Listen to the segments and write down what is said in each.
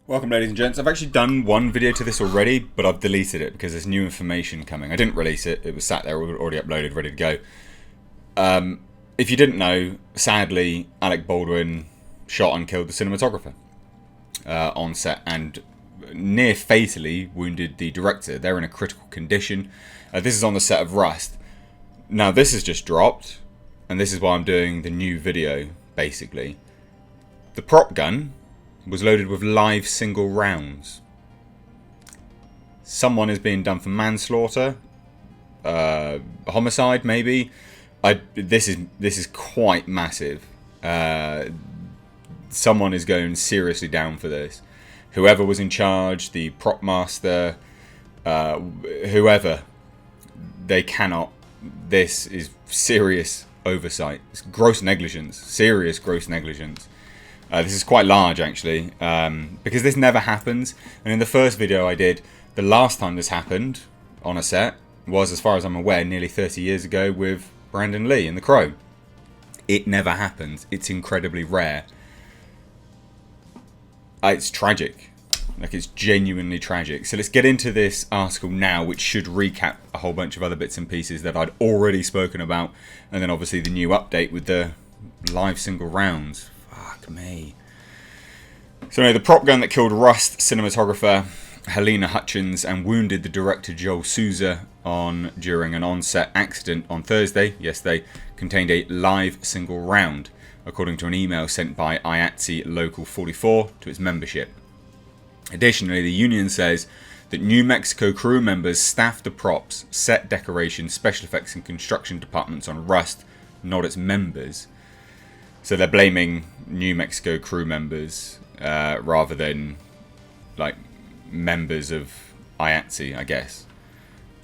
Welcome, ladies and gents. I've actually done one video to this already, but I've deleted it because there's new information coming. I didn't release it. It was sat there, already uploaded, ready to go. If you didn't know, sadly, Alec Baldwin shot and killed the cinematographer on set and near fatally wounded the director. They're in a critical condition. This is on the set of Rust. Now, this has just dropped, and this is why I'm doing the new video, basically. The prop gun was loaded with live single rounds. Someone is being done for manslaughter, homicide maybe. This is quite massive. Someone is going seriously down for this. Whoever was in charge, the prop master, whoever, they cannot. This is serious oversight. It's gross negligence. Serious gross negligence. This is quite large, actually, because this never happens. And in the first video I did, the last time this happened on a set was, as far as I'm aware, nearly 30 years ago with Brandon Lee in The Crow. It never happens. It's incredibly rare. It's tragic. Like, it's genuinely tragic. So let's get into this article now, which should recap a whole bunch of other bits and pieces that I'd already spoken about. And then obviously the new update with the live single rounds. Fuck me. So anyway, the prop gun that killed Rust cinematographer Halyna Hutchins and wounded the director Joel Souza during an on-set accident on Thursday, yesterday, contained a live single round, according to an email sent by IATSE Local 44 to its membership. Additionally, the union says that New Mexico crew members staffed the props, set decoration, special effects and construction departments on Rust, not its members. So they're blaming New Mexico crew members rather than like members of IATSE, I guess.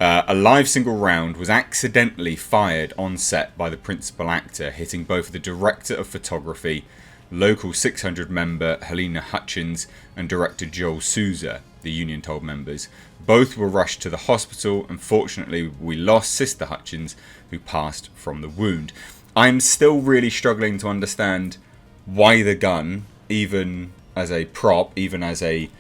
A live single round was accidentally fired on set by the principal actor, hitting both the director of photography, Local 600 member Halyna Hutchins, and director Joel Souza, the union told members. Both were rushed to the hospital. Unfortunately, we lost Sister Hutchins, who passed from the wound. I'm still really struggling to understand why the gun, even as a prop, even as a,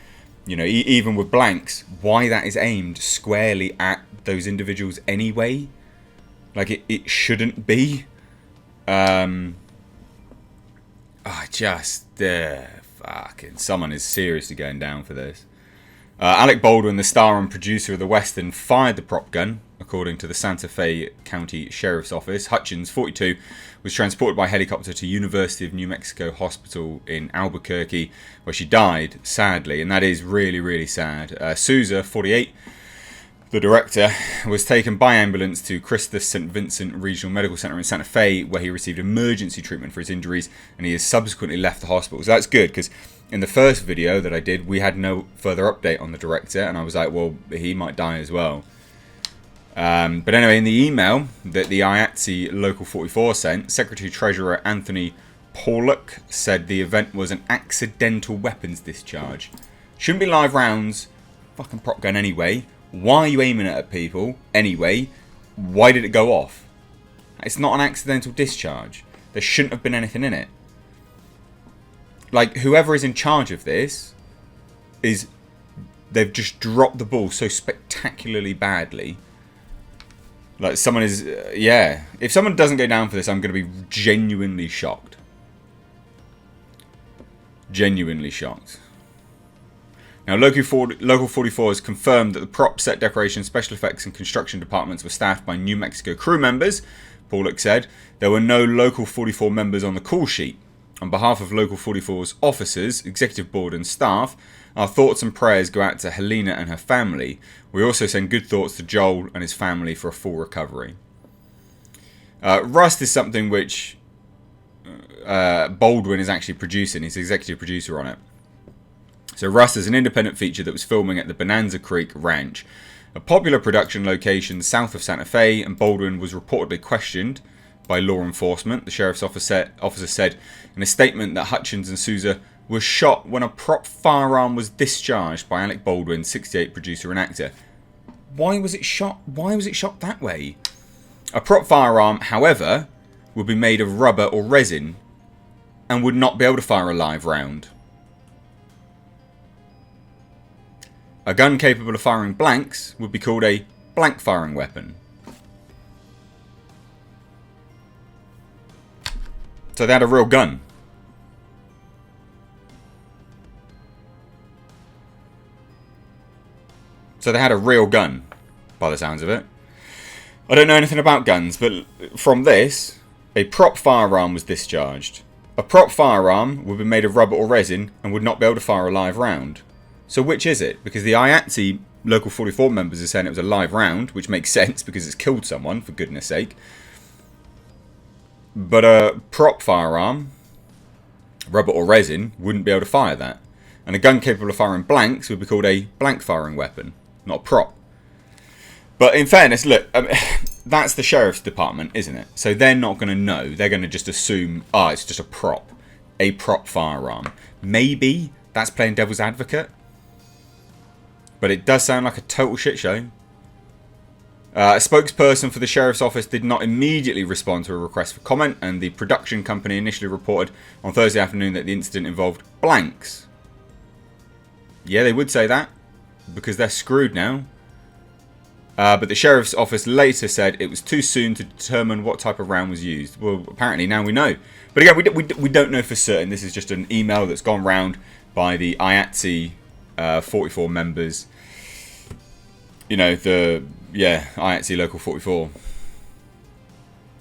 even with blanks, why that is aimed squarely at those individuals anyway. Like, it shouldn't be. Fucking someone is seriously going down for this. Alec Baldwin, the star and producer of the Western, fired the prop gun, according to the Santa Fe County Sheriff's Office. Hutchins, 42, was transported by helicopter to University of New Mexico Hospital in Albuquerque, where she died, sadly, and that is really, really sad. Souza, 48, the director, was taken by ambulance to Christus St. Vincent Regional Medical Center in Santa Fe, where he received emergency treatment for his injuries, and he has subsequently left the hospital. So that's good, because in the first video that I did, we had no further update on the director, and I was like, well, he might die as well. But anyway, in the email that the IATSE Local 44 sent, Secretary-Treasurer Anthony Pollock said the event was an accidental weapons discharge. Shouldn't be live rounds, fucking prop gun anyway. Why are you aiming it at people anyway? Why did it go off? It's not an accidental discharge. There shouldn't have been anything in it. Like, whoever is in charge of this they've just dropped the ball so spectacularly badly. Like, someone is, if someone doesn't go down for this, I'm going to be genuinely shocked. Genuinely shocked. Now, Local 44 has confirmed that the prop, set decoration, special effects and construction departments were staffed by New Mexico crew members. Pollock said there were no Local 44 members on the call sheet. On behalf of Local 44's officers, executive board and staff, our thoughts and prayers go out to Halyna and her family. We also send good thoughts to Joel and his family for a full recovery. Rust is something which Baldwin is actually producing. He's the executive producer on it. So Rust is an independent feature that was filming at the Bonanza Creek Ranch, a popular production location south of Santa Fe, and Baldwin was reportedly questioned by law enforcement. The sheriff's officer said in a statement that Hutchins and Souza were shot when a prop firearm was discharged by Alec Baldwin, 68, producer and actor. Why was it shot? Why was it shot that way? A prop firearm, however, would be made of rubber or resin and would not be able to fire a live round. A gun capable of firing blanks would be called a blank firing weapon. So they had a real gun. So they had a real gun, by the sounds of it. I don't know anything about guns, but from this, a prop firearm was discharged. A prop firearm would be made of rubber or resin and would not be able to fire a live round. So which is it? Because the IATSE Local 44 members are saying it was a live round, which makes sense because it's killed someone, for goodness sake. But a prop firearm, rubber or resin, wouldn't be able to fire that. And a gun capable of firing blanks would be called a blank firing weapon, not a prop. But in fairness, look, that's the sheriff's department, isn't it? So they're not going to know. They're going to just assume, it's just a prop firearm. Maybe that's playing devil's advocate. But it does sound like a total shit show. A spokesperson for the sheriff's office did not immediately respond to a request for comment, and the production company initially reported on Thursday afternoon that the incident involved blanks. Yeah, they would say that, because they're screwed now. But the sheriff's office later said it was too soon to determine what type of round was used. Well, apparently now we know. But again, we don't know for certain. This is just an email that's gone round by the IATSE 44 members. You know, IATSE Local 44.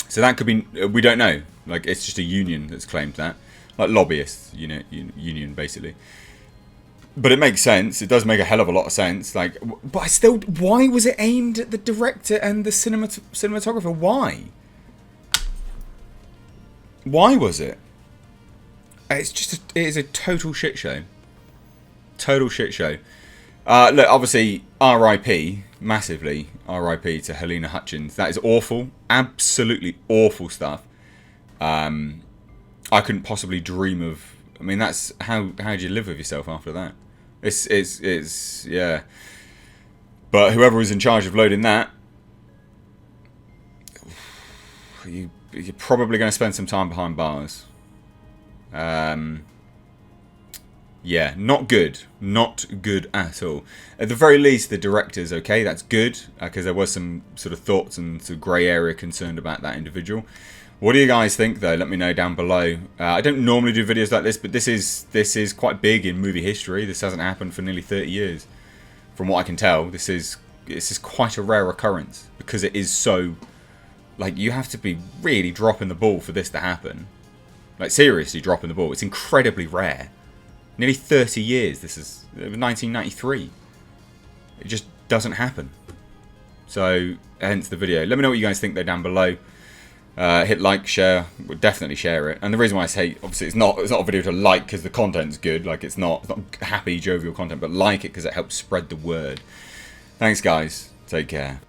So that could be, we don't know. Like, it's just a union that's claimed that. Like lobbyists, you know, union basically. But it makes sense. It does make a hell of a lot of sense. Like, but I still, why was it aimed at the director and the cinematographer? Why? Why was it? It's just, it is a total shit show. Total shit show. Look, obviously, R.I.P. massively. R.I.P. to Helena Hutchins. That is awful. Absolutely awful stuff. I couldn't possibly dream of. I mean, that's how do you live with yourself after that? It's yeah. But whoever was in charge of loading that, you're probably going to spend some time behind bars. Yeah, not good. Not good at all. At the very least, the director's okay. That's good, because there was some sort of thoughts and sort of grey area concerned about that individual. What do you guys think, though? Let me know down below. I don't normally do videos like this, but this is quite big in movie history. This hasn't happened for nearly 30 years. From what I can tell, this is quite a rare occurrence, because it is so, like, you have to be really dropping the ball for this to happen. Like, seriously dropping the ball. It's incredibly rare. Nearly 30 years. This is 1993. It just doesn't happen. So, hence the video. Let me know what you guys think, though, down below. Hit like, share, we'll definitely share it. And the reason why I say, obviously, it's not a video to like because the content's good. Like, it's not happy, jovial content, but like it because it helps spread the word. Thanks, guys. Take care.